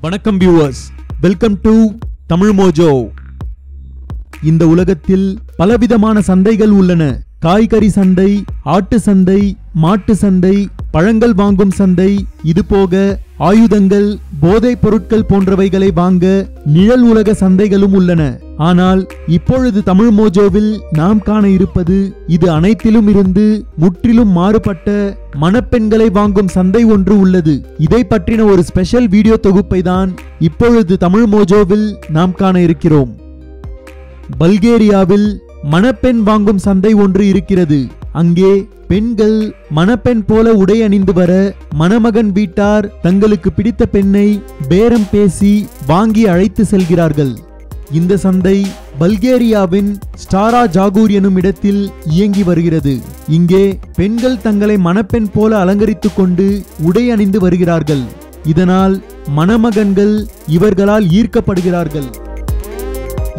வணக்கம் viewers, welcome to Tamil Mojo. இந்த உலகத்தில் பலவிதமான சந்தைகள் உள்ளன. காய்கறி சந்தை, ஆட்டு சந்தை, மாட்டு சந்தை, பழங்கள் வாங்கும் சந்தை, இதுபோக ஆயுதங்கள், போதைப் பொருட்கள் போன்றவைகளை வாங்க நிழல் உலக சந்தைகளும் உள்ளன. ஆனால் இப்பொழுது தமிழ் மோஜோவில் நாம் காண இருப்பது இது அனைத்திலும் இருந்து முற்றிலும் மாறுபட்ட மணப்பெண்களை வாங்கும் சந்தை ஒன்று உள்ளது. இதை பற்றின ஒரு ஸ்பெஷல் வீடியோ தொகுப்பை தான் இப்பொழுது தமிழ் மோஜோவில் நாம் காண இருக்கிறோம். பல்கேரியாவில் மணப்பெண் வாங்கும் சந்தை ஒன்று இருக்கிறது. அங்கே பெண்கள் மணப்பெண் போல உடை அணிந்து வர மணமகன் வீட்டார் தங்களுக்கு பிடித்த பெண்ணை பேரம் பேசி வாங்கி அழைத்து செல்கிறார்கள். இந்த சந்தை பல்கேரியாவின் ஸ்டாரா ஜாகூர் எனும் இடத்தில் இயங்கி வருகிறது. இங்கே பெண்கள் தங்களை மணப்பெண் போல அலங்கரித்துக் கொண்டு உடை அணிந்து வருகிறார்கள். இதனால் மணமகன்கள் இவர்களால் ஈர்க்கப்படுகிறார்கள்.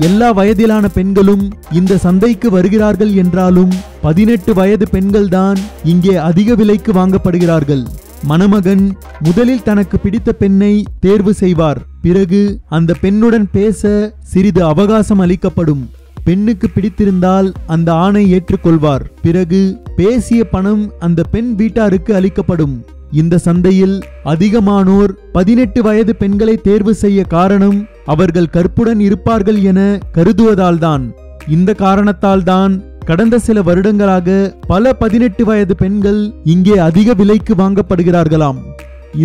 எல்லா வயதிலான பெண்களும் இந்த சந்தைக்கு வருகிறார்கள் என்றாலும் 18 வயது பெண்கள்தான் இங்கே அதிக விலைக்கு வாங்கப்படுகிறார்கள். மணமகன் முதலில் தனக்கு பிடித்த பெண்ணை தேர்வு செய்வார். பிறகு அந்த பெண்ணுடன் பேச சிறிது அவகாசம் அளிக்கப்படும். பெண்ணுக்கு பிடித்திருந்தால் அந்த ஆணை ஏற்றுக்கொள்வார். பிறகு பேசிய பணம் அந்த பெண் வீட்டாருக்கு அளிக்கப்படும். இந்த சந்தையில் அதிகமானோர் 18 வயது பெண்களை தேர்வு செய்ய காரணம் அவர்கள் கற்புடன் இருப்பார்கள் என கருதுவதால்தான். இந்த காரணத்தால்தான் கடந்த சில வருடங்களாக பல 18 வயது பெண்கள் இங்கே அதிக விலைக்கு வாங்கப்படுகிறார்களாம்.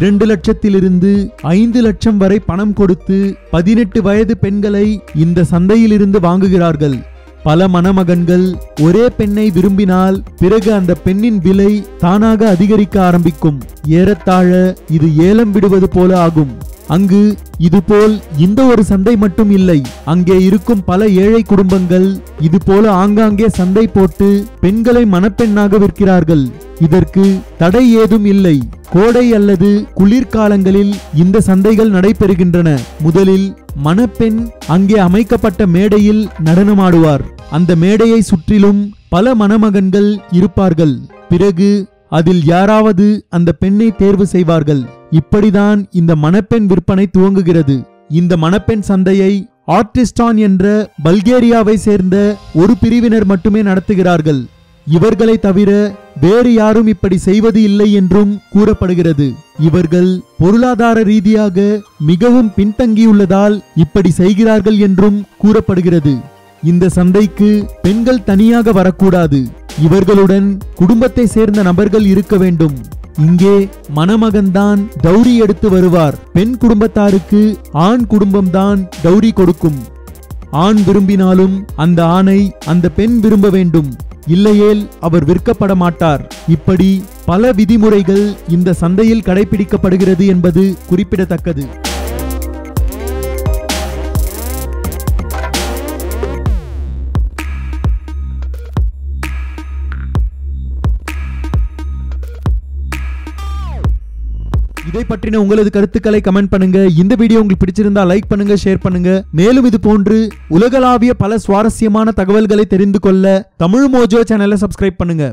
2 லட்சத்திலிருந்து 5 லட்சம் வரை பணம் கொடுத்து 18 வயது பெண்களை இந்த சந்தையிலிருந்து வாங்குகிறார்கள். பல மணமகன்கள் ஒரே பெண்ணை விரும்பினால் பிறகு அந்த பெண்ணின் விலை தானாக அதிகரிக்க ஆரம்பிக்கும். ஏறத்தாழ இது ஏலம் விடுவது போல ஆகும். அங்கு இதுபோல் இந்த ஒரு சந்தை மட்டும் இல்லை. அங்கே இருக்கும் பல ஏழை குடும்பங்கள் இதுபோல ஆங்காங்கே சந்தை போட்டு பெண்களை மணப்பெண்ணாக விற்கிறார்கள். இதற்கு தடை ஏதும் இல்லை. கோடை அல்லது குளிர்காலங்களில் இந்த சந்தைகள் நடைபெறுகின்றன. முதலில் மணப்பெண் அங்கே அமைக்கப்பட்ட மேடையில் நடனமாடுவார். அந்த மேடையை சுற்றிலும் பல மணமகன்கள் இருப்பார்கள். பிறகு அதில் யாராவது அந்த பெண்ணை தேர்வு செய்வார்கள். இப்படிதான் இந்த மணப்பெண் விற்பனை துவங்குகிறது. இந்த மணப்பெண் சந்தையை ஆர்டிஸ்டான் என்ற பல்கேரியாவை சேர்ந்த ஒரு பிரிவினர் மட்டுமே நடத்துகிறார்கள். இவர்களை தவிர வேறு யாரும் இப்படி செய்வது இல்லை என்றும் கூறப்படுகிறது. இவர்கள் பொருளாதார ரீதியாக மிகவும் பின்தங்கியுள்ளதால் இப்படி செய்கிறார்கள் என்றும் கூறப்படுகிறது. இந்த சந்தைக்கு பெண்கள் தனியாக வரக்கூடாது. இவர்களுடன் குடும்பத்தை சேர்ந்த நபர்கள் இருக்க வேண்டும். இங்கே மணமகன்தான் டௌரி எடுத்து வருவார். பெண் குடும்பத்தாருக்கு ஆண் குடும்பம்தான் டௌரி கொடுக்கும். ஆண் விரும்பினாலும் அந்த ஆணை அந்த பெண் விரும்ப வேண்டும். இல்லையேல் அவர் விற்கப்பட மாட்டார். இப்படி பல விதிமுறைகள் இந்த சந்தையில் கடைபிடிக்கப்படுகிறது என்பது குறிப்பிடத்தக்கது. இதை பற்றின உங்களது கருத்துக்களை கமெண்ட் பண்ணுங்க. இந்த வீடியோ உங்களுக்கு பிடிச்சிருந்தா லைக் பண்ணுங்க, ஷேர் பண்ணுங்க. மேலும் இது போன்று உலகளாவிய பல சுவாரஸ்யமான தகவல்களை தெரிந்து கொள்ள தமிழ் மோஜோ சேனலை சப்ஸ்கிரைப் பண்ணுங்க.